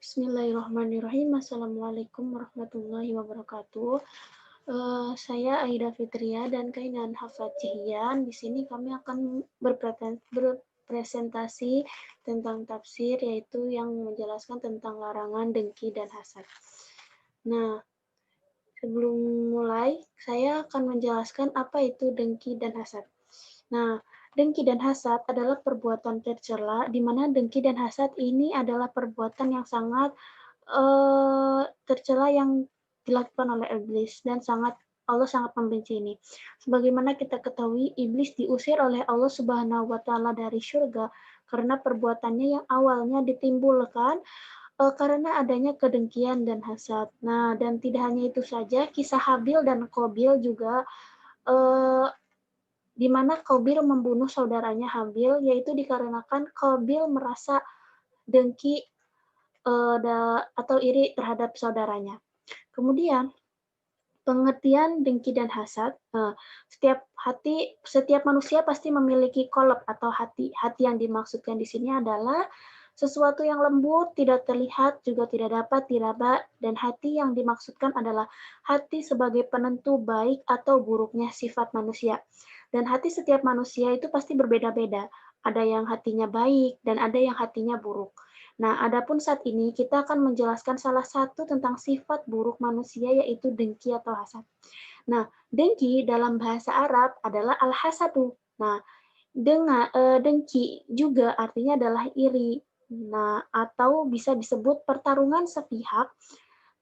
Bismillahirrahmanirrahim. Assalamualaikum warahmatullahi wabarakatuh. Saya Aida Fitria dan Kainan Hafat Cihian. Di sini kami akan berpresentasi tentang tafsir, yaitu yang menjelaskan tentang larangan dengki dan hasad. Nah, sebelum mulai, saya akan menjelaskan apa itu dengki dan hasad. Nah, dengki dan hasad adalah perbuatan tercela, di mana dengki dan hasad ini adalah perbuatan yang sangat tercela yang dilakukan oleh iblis dan Allah sangat membenci ini. Sebagaimana kita ketahui, iblis diusir oleh Allah Subhanahu wa taala dari surga karena perbuatannya yang awalnya ditimbulkan karena adanya kedengkian dan hasad. Nah, dan tidak hanya itu saja, kisah Habil dan Qabil juga uh, di mana Qabil membunuh saudaranya Habil, yaitu dikarenakan Qabil merasa dengki atau iri terhadap saudaranya. Kemudian pengertian dengki dan hasad, setiap manusia pasti memiliki kolab atau hati. Hati yang dimaksudkan di sini adalah sesuatu yang lembut, tidak terlihat, juga tidak dapat diraba, dan hati yang dimaksudkan adalah hati sebagai penentu baik atau buruknya sifat manusia. Dan hati setiap manusia itu pasti berbeda-beda. Ada yang hatinya baik dan ada yang hatinya buruk. Nah, adapun saat ini kita akan menjelaskan salah satu tentang sifat buruk manusia, yaitu dengki atau hasad. Nah, dengki dalam bahasa Arab adalah al-hasadu. Nah, dengki juga artinya adalah iri. Nah, atau bisa disebut pertarungan sepihak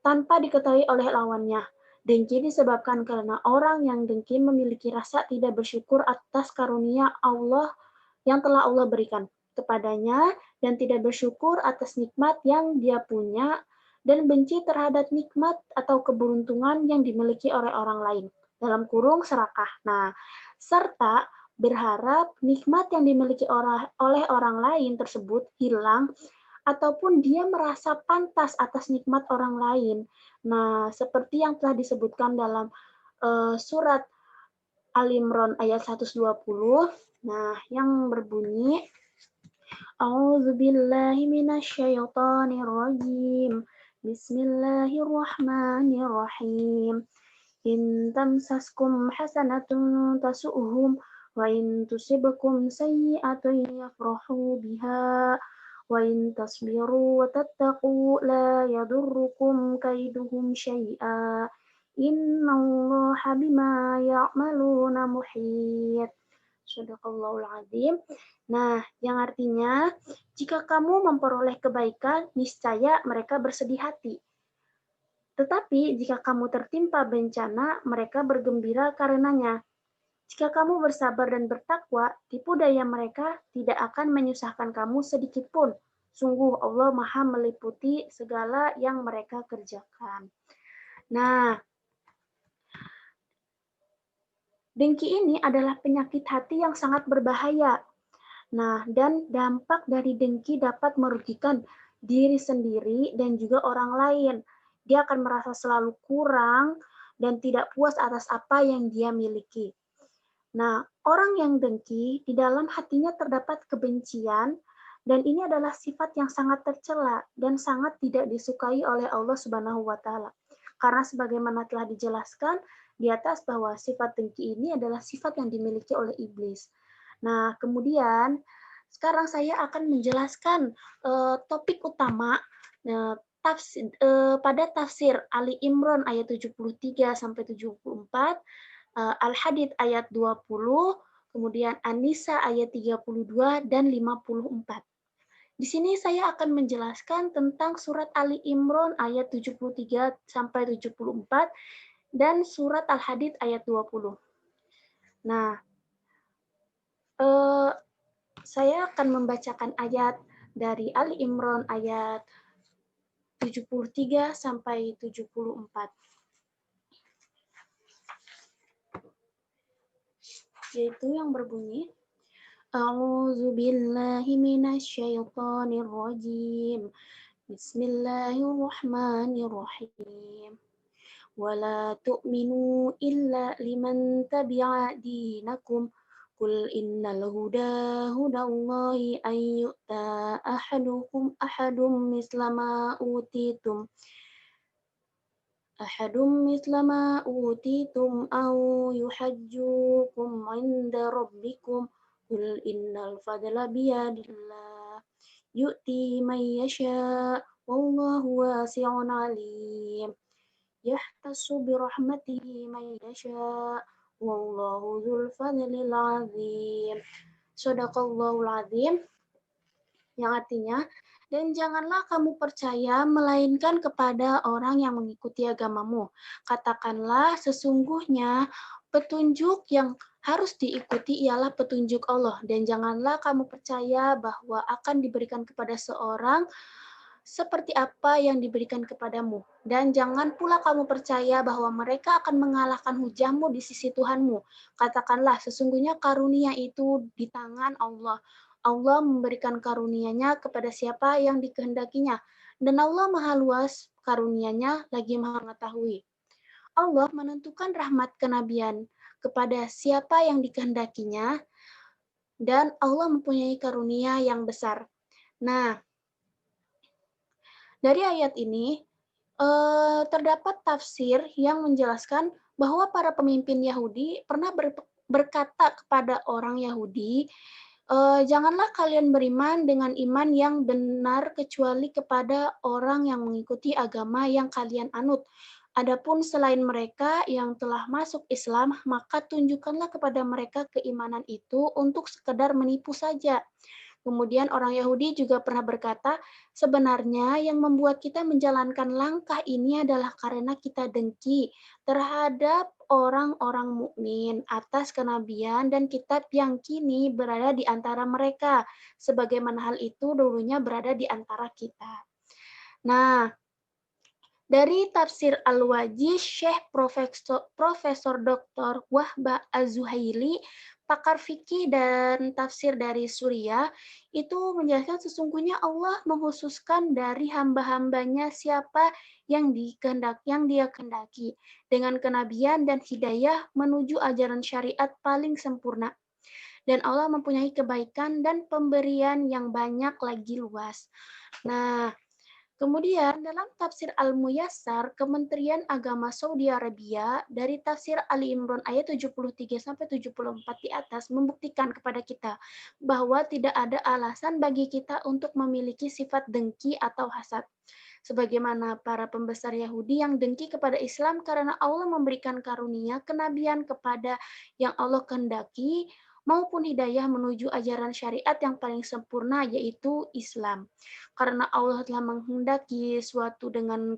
tanpa diketahui oleh lawannya. Dengki disebabkan karena orang yang dengki memiliki rasa tidak bersyukur atas karunia Allah yang telah Allah berikan kepadanya dan tidak bersyukur atas nikmat yang dia punya dan benci terhadap nikmat atau keberuntungan yang dimiliki oleh orang lain. Dalam kurung serakah. Nah, serta berharap nikmat yang dimiliki oleh orang lain tersebut hilang ataupun dia merasa pantas atas nikmat orang lain. Nah, seperti yang telah disebutkan dalam surat Al-Imran ayat 120, nah yang berbunyi A'udzu billahi minasyaitonir rajim. Bismillahirrahmanirrahim. In tamsaskum hasanatun tasu'hum wa in tusibkum sayyi'atun yafrahu biha wa in tasbiru wa tattaqu la yadurrukum kaiduhum syai'a. Innallaha bima ya'maluna muhit. Shadaqallahul azim. Nah, yang artinya, jika kamu memperoleh kebaikan, niscaya mereka bersedih hati. Tetapi jika kamu tertimpa bencana, mereka bergembira karenanya. Jika kamu bersabar dan bertakwa, tipu daya mereka tidak akan menyusahkan kamu sedikit pun. Sungguh Allah Maha meliputi segala yang mereka kerjakan. Nah, dengki ini adalah penyakit hati yang sangat berbahaya. Nah, dan dampak dari dengki dapat merugikan diri sendiri dan juga orang lain. Dia akan merasa selalu kurang dan tidak puas atas apa yang dia miliki. Nah, orang yang dengki, di dalam hatinya terdapat kebencian, dan ini adalah sifat yang sangat tercela dan sangat tidak disukai oleh Allah Subhanahu wa taala. Karena sebagaimana telah dijelaskan di atas bahwa sifat dengki ini adalah sifat yang dimiliki oleh iblis. Nah, kemudian sekarang saya akan menjelaskan topik utama pada tafsir Ali Imran ayat 73 sampai 74, Al-Hadid ayat 20, kemudian An-Nisa ayat 32 dan 54. Di sini saya akan menjelaskan tentang surat Ali Imran ayat 73 sampai 74 dan surat Al-Hadid ayat 20. Nah, saya akan membacakan ayat dari Ali Imran ayat 73 sampai 74. Yaitu yang berbunyi, A'udzu billahi minasyaitonir rajim. Bismillahirrahmanirrahim. Wala tu'minu illa liman tabi'a dinakum Qul innal huda hudallahi an yu'ta ahadum mislama utitum aw yuhajjukum 'inda rabbikum. Qul innal fadla biyadillah yu'ti man yasha wallahu wasi'un 'alim. Yahtassu birahmatihi man yasha wallahu dzul fadlil 'adzim. Shadaqallahul 'adzim, yang artinya, dan janganlah kamu percaya melainkan kepada orang yang mengikuti agamamu. Katakanlah sesungguhnya petunjuk yang harus diikuti ialah petunjuk Allah, dan janganlah kamu percaya bahwa akan diberikan kepada seorang seperti apa yang diberikan kepadamu. Dan jangan pula kamu percaya bahwa mereka akan mengalahkan hujahmu di sisi Tuhanmu. Katakanlah, sesungguhnya karunia itu di tangan Allah. Allah memberikan karunia-Nya kepada siapa yang dikehendakinya. Dan Allah Maha Luas karunia-Nya lagi Maha mengetahui. Allah menentukan rahmat kenabian kepada siapa yang dikehendakinya, dan Allah mempunyai karunia yang besar. Nah, dari ayat ini terdapat tafsir yang menjelaskan bahwa para pemimpin Yahudi pernah berkata kepada orang Yahudi, janganlah kalian beriman dengan iman yang benar kecuali kepada orang yang mengikuti agama yang kalian anut. Adapun selain mereka yang telah masuk Islam, maka tunjukkanlah kepada mereka keimanan itu untuk sekedar menipu saja. Kemudian orang Yahudi juga pernah berkata, sebenarnya yang membuat kita menjalankan langkah ini adalah karena kita dengki terhadap orang-orang mukmin atas kenabian dan kitab yang kini berada di antara mereka, sebagaimana hal itu dulunya berada di antara kita. Nah, dari tafsir Al-Wajiz, Syekh Profesor Dr. Wahbah Az-Zuhaili, pakar fikih dan tafsir dari Suriah, itu menjelaskan sesungguhnya Allah menghususkan dari hamba-hambanya siapa yang dia kehendaki dengan kenabian dan hidayah menuju ajaran syariat paling sempurna. Dan Allah mempunyai kebaikan dan pemberian yang banyak lagi luas. Nah, kemudian dalam tafsir Al-Muyassar, Kementerian Agama Saudi Arabia dari tafsir Ali Imran ayat 73-74 di atas membuktikan kepada kita bahwa tidak ada alasan bagi kita untuk memiliki sifat dengki atau hasad. Sebagaimana para pembesar Yahudi yang dengki kepada Islam karena Allah memberikan karunia kenabian kepada yang Allah kehendaki, maupun hidayah menuju ajaran syariat yang paling sempurna, yaitu Islam. Karena Allah telah menghendaki suatu dengan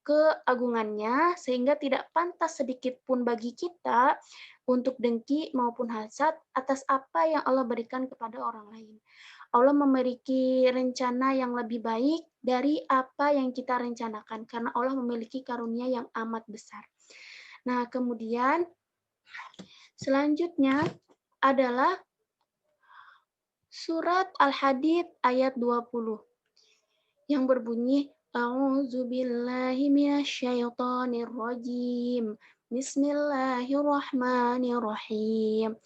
keagungannya, sehingga tidak pantas sedikit pun bagi kita untuk dengki maupun hasad atas apa yang Allah berikan kepada orang lain. Allah memiliki rencana yang lebih baik dari apa yang kita rencanakan, karena Allah memiliki karunia yang amat besar. Nah, kemudian selanjutnya adalah surat Al-Hadid ayat 20 yang berbunyi, A'udzubillahi minasyaitonirrajim. Bismillahirrahmanirrahim.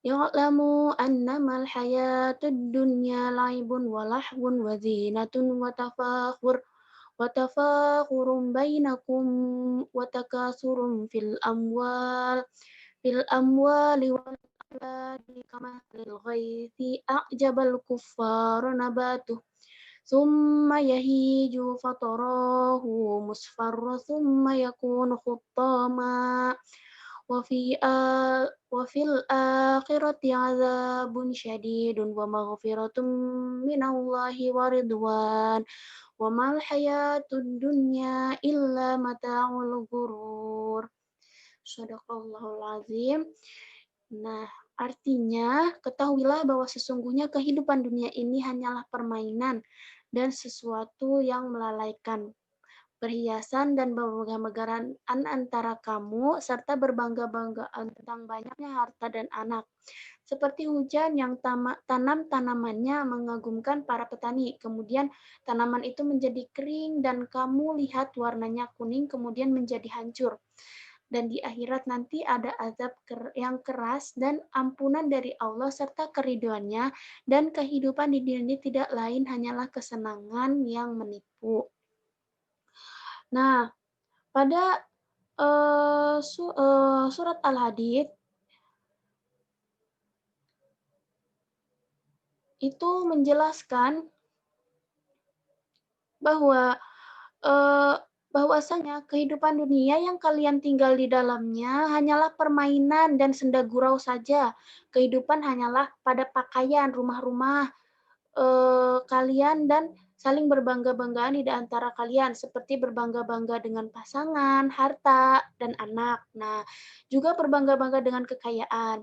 Ya'lamu annamal hayatud dunya la'ibun wa lahwun wa zinatun wa tafakhurun bainakum wa takasurun fil amwali wal auladi kamathalil ghaithi a'jabal kuffara nabatuh thumma yahiju fatarahu musfarra thumma yakunu khuttama wa fil akhirati 'adzabun syadidun wa maghfiratun minallahi wa ridwan wa mal hayatud dunya illa mata'ul ghurur. Shadaqallahul azim. Nah, artinya ketahuilah bahwa sesungguhnya kehidupan dunia ini hanyalah permainan dan sesuatu yang melalaikan. Perhiasan dan megah-megahan antara kamu serta berbangga-banggaan tentang banyaknya harta dan anak. Seperti hujan yang tanamannya mengagumkan para petani. Kemudian tanaman itu menjadi kering dan kamu lihat warnanya kuning kemudian menjadi hancur. dan di akhirat nanti ada azab yang keras dan ampunan dari Allah serta keridhoannya, dan kehidupan di dunia ini tidak lain hanyalah kesenangan yang menipu. Nah, pada surat Al-Hadid itu menjelaskan bahwa eh, bahwasanya kehidupan dunia yang kalian tinggal di dalamnya hanyalah permainan dan senda gurau saja. Kehidupan hanyalah pada pakaian, rumah-rumah kalian, dan saling berbangga-banggaan di antara kalian, seperti berbangga-bangga dengan pasangan, harta, dan anak. Nah, juga berbangga-bangga dengan kekayaan.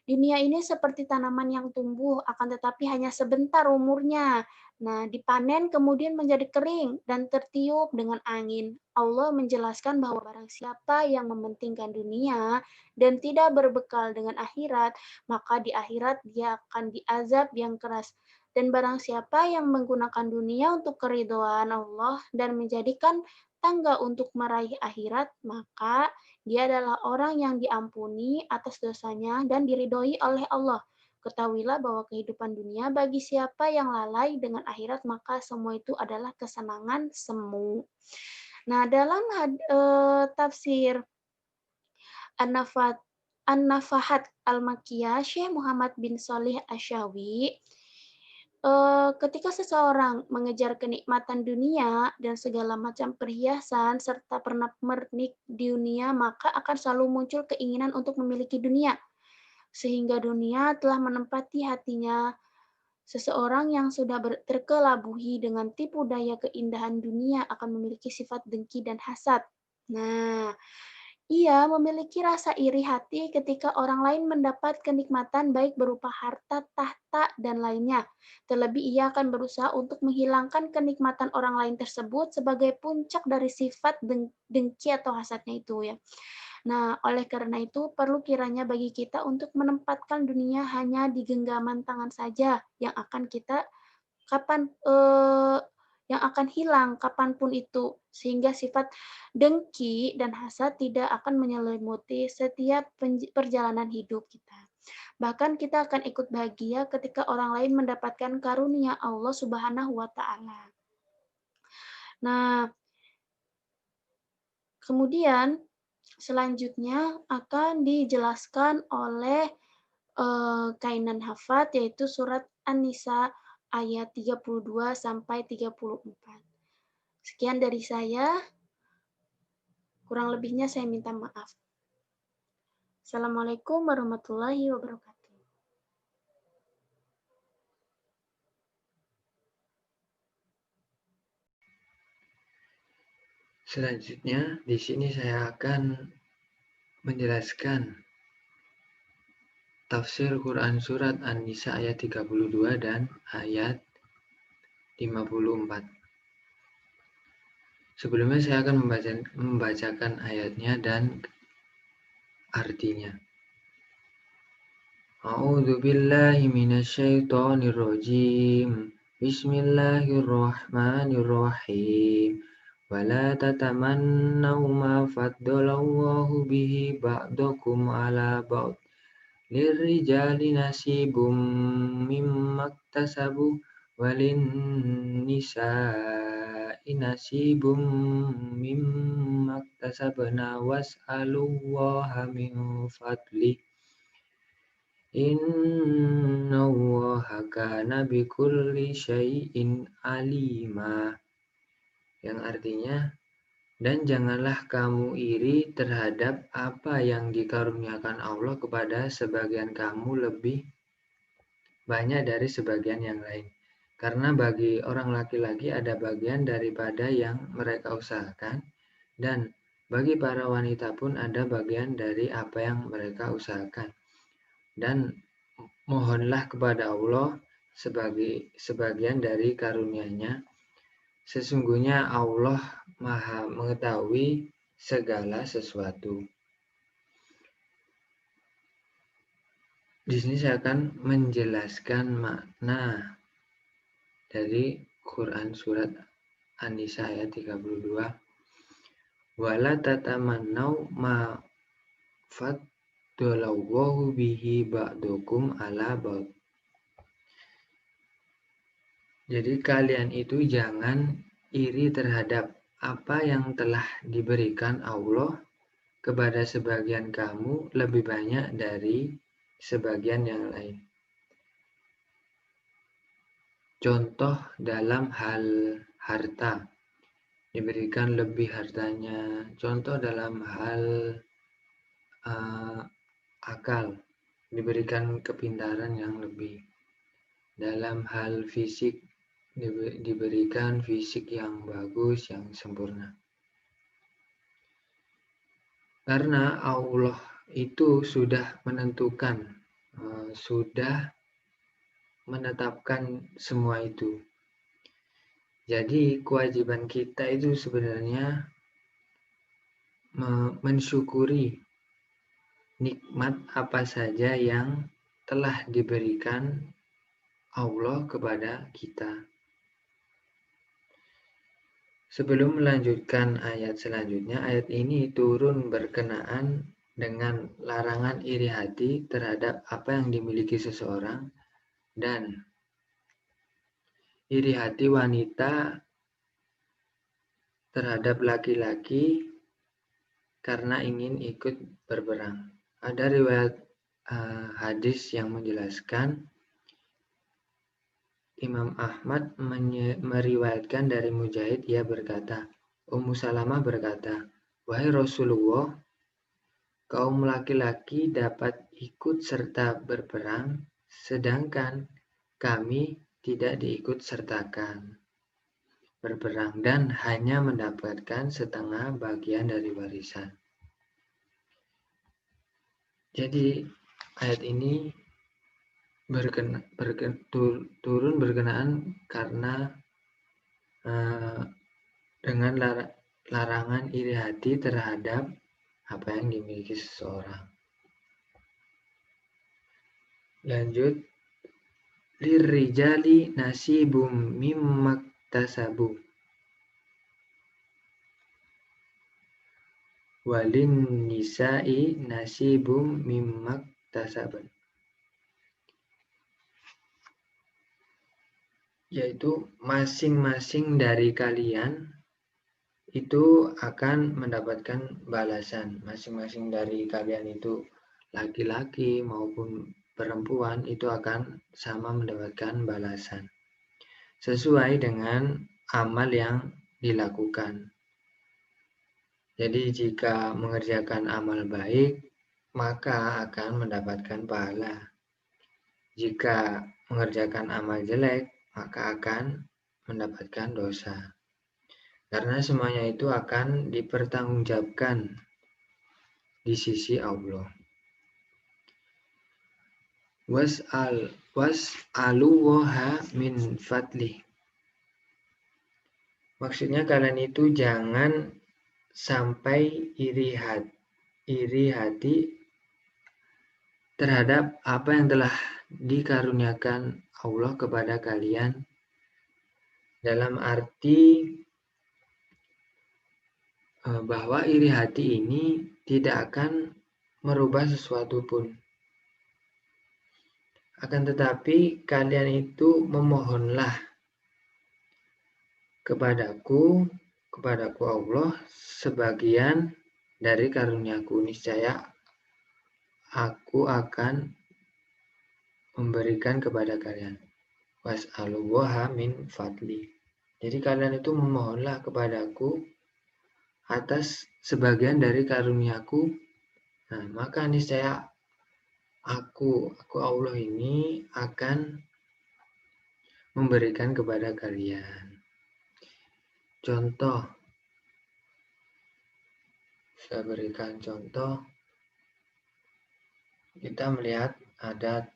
Dunia ini seperti tanaman yang tumbuh, akan tetapi hanya sebentar umurnya. Nah, dipanen kemudian menjadi kering dan tertiup dengan angin. Allah menjelaskan bahwa barang siapa yang mementingkan dunia dan tidak berbekal dengan akhirat, maka di akhirat dia akan diazab yang keras. Dan barang siapa yang menggunakan dunia untuk keridhaan Allah dan menjadikan tangga untuk meraih akhirat, maka dia adalah orang yang diampuni atas dosanya dan diridhoi oleh Allah. Ketahuilah bahwa kehidupan dunia bagi siapa yang lalai dengan akhirat, maka semua itu adalah kesenangan semu. Nah, dalam tafsir An-Nafahat Al-Makkiyah, Syekh Muhammad bin Shalih Asy-Syafi'i, ketika seseorang mengejar kenikmatan dunia dan segala macam perhiasan serta pernak-pernik dunia, maka akan selalu muncul keinginan untuk memiliki dunia, sehingga dunia telah menempati hatinya. Seseorang yang sudah terkelabuhi dengan tipu daya keindahan dunia akan memiliki sifat dengki dan hasad. Nah, ia memiliki rasa iri hati ketika orang lain mendapat kenikmatan baik berupa harta, tahta, dan lainnya. Terlebih ia akan berusaha untuk menghilangkan kenikmatan orang lain tersebut sebagai puncak dari sifat dengki atau hasadnya itu ya. Nah, oleh karena itu perlu kiranya bagi kita untuk menempatkan dunia hanya di genggaman tangan saja yang akan kita kapan yang akan hilang kapanpun itu, sehingga sifat dengki dan hasad tidak akan menyelimuti setiap perjalanan hidup kita. Bahkan kita akan ikut bahagia ketika orang lain mendapatkan karunia Allah Subhanahu wa Ta'ala. Nah, kemudian selanjutnya akan dijelaskan oleh Kainan Hafad, yaitu surat An-Nisa ayat 32 sampai 34. Sekian dari saya, kurang lebihnya saya minta maaf. Assalamualaikum warahmatullahi wabarakatuh. Selanjutnya, di sini saya akan menjelaskan tafsir Quran surat An-Nisa ayat 32 dan ayat 54. Sebelumnya saya akan membacakan ayatnya dan artinya. A'udzu billahi minasyaitonir rajim. Bismillahirrahmanirrahim. Wala tatamannaw ma faddalallahu bihi ba'dakum ala ba'd. Lirrijali nasibum mimma iktasabu walin nisa'i nasibum mimma iktasabna was'alullaha min fadlih. Innallaha kana bikulli syai'in alima. Yang artinya, dan janganlah kamu iri terhadap apa yang dikaruniakan Allah kepada sebagian kamu lebih banyak dari sebagian yang lain. Karena bagi orang laki-laki ada bagian daripada yang mereka usahakan, dan bagi para wanita pun ada bagian dari apa yang mereka usahakan. Dan mohonlah kepada Allah sebagian dari karunia-Nya. Sesungguhnya Allah Maha mengetahui segala sesuatu. Di sini saya akan menjelaskan makna dari Quran surat An-Nisa ayat 32. Wala tatamannau ma faddalallahu bihi ba'dukum ala ba'd. Jadi kalian itu jangan iri terhadap apa yang telah diberikan Allah kepada sebagian kamu lebih banyak dari sebagian yang lain. Contoh dalam hal harta, diberikan lebih hartanya. Contoh dalam hal akal, diberikan kepintaran yang lebih. Dalam hal fisik, diberikan fisik yang bagus, yang sempurna. Karena Allah itu sudah menentukan, sudah menetapkan semua itu. Jadi kewajiban kita itu sebenarnya mensyukuri nikmat apa saja yang telah diberikan Allah kepada kita. Sebelum melanjutkan ayat selanjutnya, ayat ini turun berkenaan dengan larangan iri hati terhadap apa yang dimiliki seseorang dan iri hati wanita terhadap laki-laki karena ingin ikut berperang. Ada riwayat hadis yang menjelaskan, Imam Ahmad meriwayatkan dari Mujahid, ia berkata, Ummu Salamah berkata, "Wahai Rasulullah, kaum laki-laki dapat ikut serta berperang, sedangkan kami tidak diikut sertakan berperang dan hanya mendapatkan setengah bagian dari warisan." Jadi ayat ini turun berkenaan karena dengan larangan iri hati terhadap apa yang dimiliki seseorang. Lanjut, lirrijali nasibum mimmaktasabu walin nisa'i nasibum mimmaktasaban. Yaitu masing-masing dari kalian itu akan mendapatkan balasan. Masing-masing dari kalian itu laki-laki maupun perempuan itu akan sama mendapatkan balasan sesuai dengan amal yang dilakukan. Jadi jika mengerjakan amal baik, maka akan mendapatkan pahala. Jika mengerjakan amal jelek, maka akan mendapatkan dosa. Karena semuanya itu akan dipertanggungjawabkan di sisi Allah. Was'alullaha min fadlih. Maksudnya kalian itu jangan sampai iri hati terhadap apa yang telah dikaruniakan Allah kepada kalian, dalam arti bahwa iri hati ini tidak akan merubah sesuatu pun. Akan tetapi kalian itu memohonlah kepadaku Allah sebagian dari karuniaku, niscaya aku akan memberikan kepada kalian. Was'alullaha min fadli. Jadi kalian itu memohonlah kepadaku atas sebagian dari karuniaku. Nah, maka niscaya aku Allah ini akan memberikan kepada kalian. Contoh, saya berikan contoh. Kita melihat ada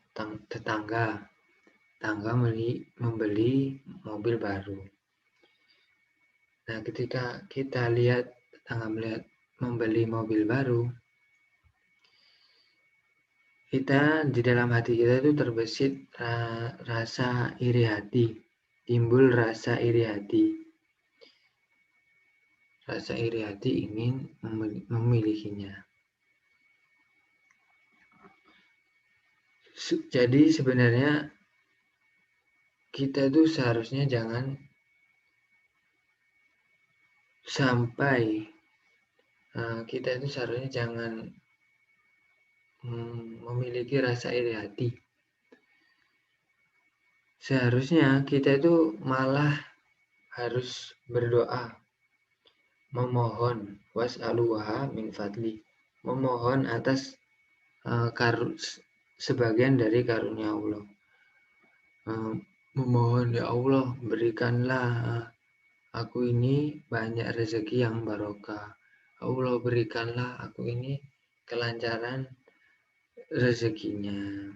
tetangga membeli mobil baru. Nah, ketika kita lihat tetangga membeli mobil baru, kita di dalam hati kita itu terbesit rasa iri hati, timbul rasa iri hati. Rasa iri hati ingin memilikinya. Jadi sebenarnya kita itu seharusnya jangan sampai kita itu seharusnya jangan memiliki rasa iri hati. Seharusnya kita itu malah harus berdoa, memohon was'aluha min fadli, memohon atas sebagian dari karunia Allah. Memohon, ya Allah, berikanlah aku ini banyak rezeki yang barokah. Allah, berikanlah aku ini kelancaran rezekinya.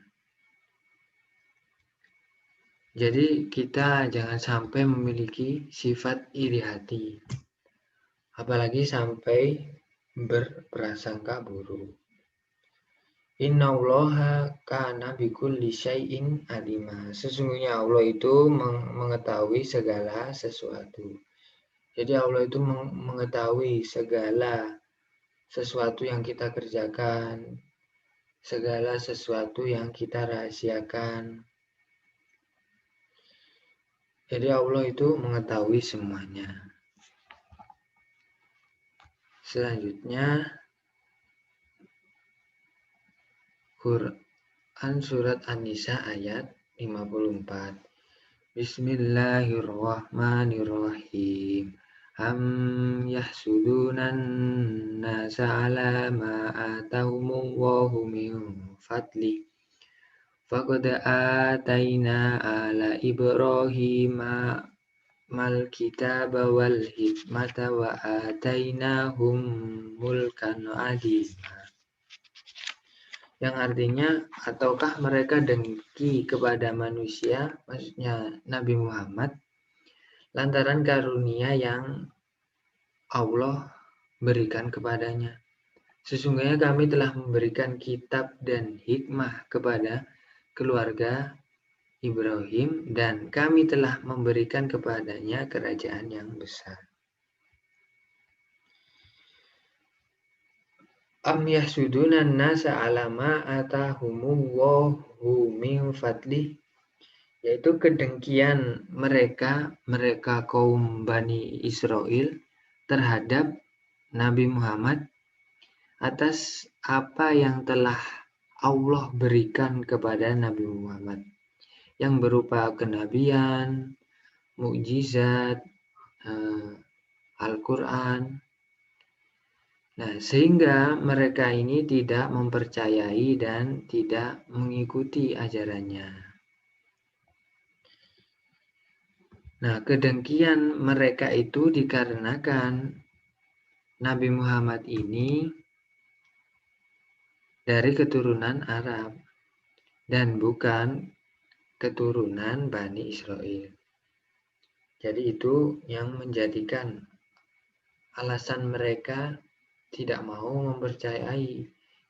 Jadi kita jangan sampai memiliki sifat iri hati, apalagi sampai berprasangka buruk. Innallaha kana bikulli syai'in alima. Sesungguhnya Allah itu mengetahui segala sesuatu. Jadi Allah itu mengetahui segala sesuatu yang kita kerjakan, segala sesuatu yang kita rahasiakan. Jadi Allah itu mengetahui semuanya. Selanjutnya, Quran Surat An-Nisa ayat 54. Bismillahirrahmanirrahim. Am yahsudunan nasa ala ma atahumullahu min fadli. Faqad ataina ala Ibrahima mal kitaba wal hikmata wa atainahum mulkan azima. Yang artinya, ataukah mereka dengki kepada manusia, maksudnya Nabi Muhammad, lantaran karunia yang Allah berikan kepadanya. Sesungguhnya kami telah memberikan kitab dan hikmah kepada keluarga Ibrahim, dan kami telah memberikan kepadanya kerajaan yang besar. Am yahsudunan nasa ala ma atahumullahu min fadlih, yaitu kedengkian mereka kaum Bani Israel terhadap Nabi Muhammad atas apa yang telah Allah berikan kepada Nabi Muhammad, yang berupa kenabian, mukjizat, Al-Quran. Nah, sehingga mereka ini tidak mempercayai dan tidak mengikuti ajarannya. Nah, kedengkian mereka itu dikarenakan Nabi Muhammad ini dari keturunan Arab dan bukan keturunan Bani Israel. Jadi itu yang menjadikan alasan mereka tidak mau mempercayai,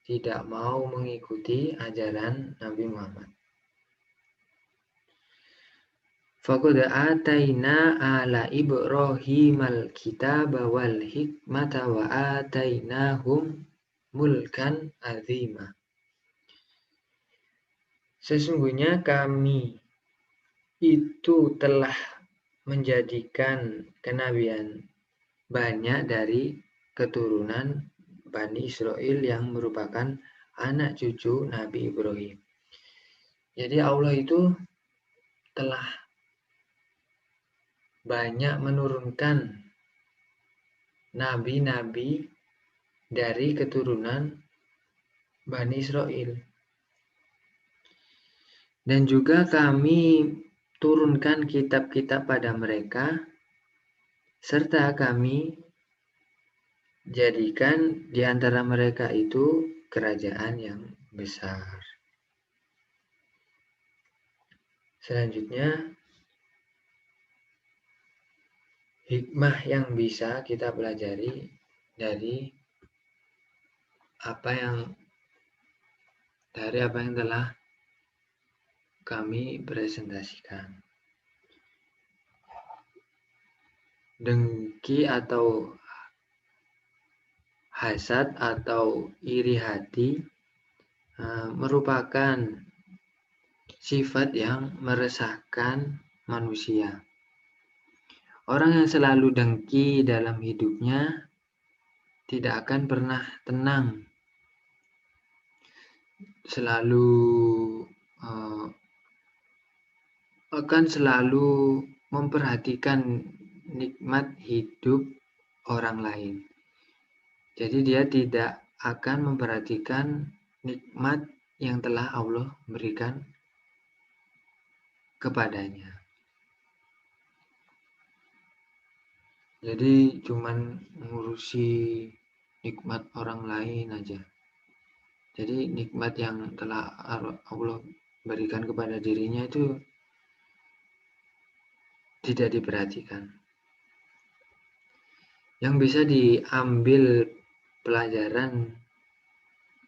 tidak mau mengikuti ajaran Nabi Muhammad. Faqad ataina ala Ibrahimal kitaba wal hikmata wa atainahum mulkan azima. Sesungguhnya kami itu telah menjadikan kenabian banyak dari keturunan Bani Israel yang merupakan anak cucu Nabi Ibrahim. Jadi Allah itu telah banyak menurunkan nabi-nabi dari keturunan Bani Israel. Dan juga kami turunkan kitab-kitab pada mereka, serta kami jadikan di antara mereka itu kerajaan yang besar. Selanjutnya, hikmah yang bisa kita pelajari dari apa yang telah kami presentasikan. Dengki atau hasad atau iri hati merupakan sifat yang meresahkan manusia. Orang yang selalu dengki dalam hidupnya tidak akan pernah tenang, akan selalu memperhatikan nikmat hidup orang lain. Jadi dia tidak akan memperhatikan nikmat yang telah Allah berikan kepadanya. Jadi cuman mengurusi nikmat orang lain aja. Jadi nikmat yang telah Allah berikan kepada dirinya itu tidak diperhatikan. Yang bisa diambil pelajaran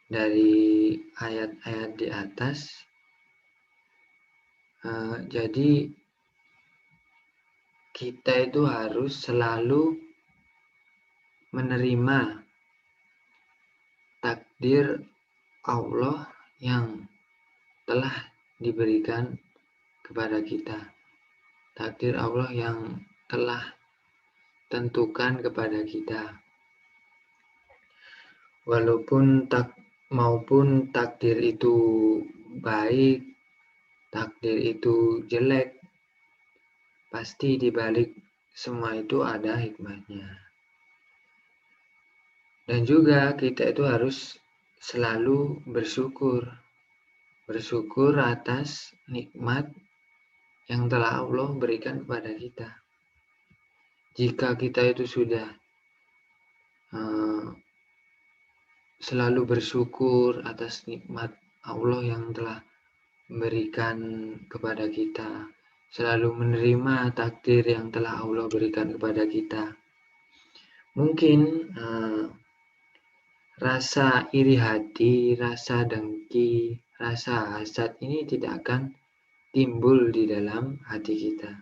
dari ayat-ayat di atas, jadi kita itu harus selalu menerima takdir Allah yang telah diberikan kepada kita. Takdir Allah yang telah tentukan kepada kita. Maupun takdir itu baik, takdir itu jelek, pasti di balik semua itu ada hikmahnya. Dan juga kita itu harus selalu bersyukur atas nikmat yang telah Allah berikan kepada kita. Jika kita itu sudah selalu bersyukur atas nikmat Allah yang telah memberikan kepada kita, selalu menerima takdir yang telah Allah berikan kepada kita, mungkin rasa iri hati, rasa dengki, rasa hasad ini tidak akan timbul di dalam hati kita.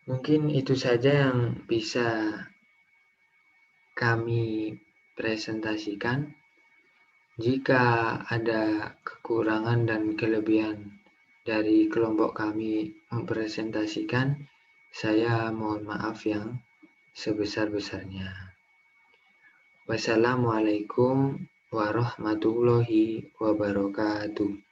Mungkin itu saja yang bisa kami presentasikan. Jika ada kekurangan dan kelebihan dari kelompok kami mempresentasikan, saya mohon maaf yang sebesar-besarnya. Wassalamualaikum warahmatullahi wabarakatuh.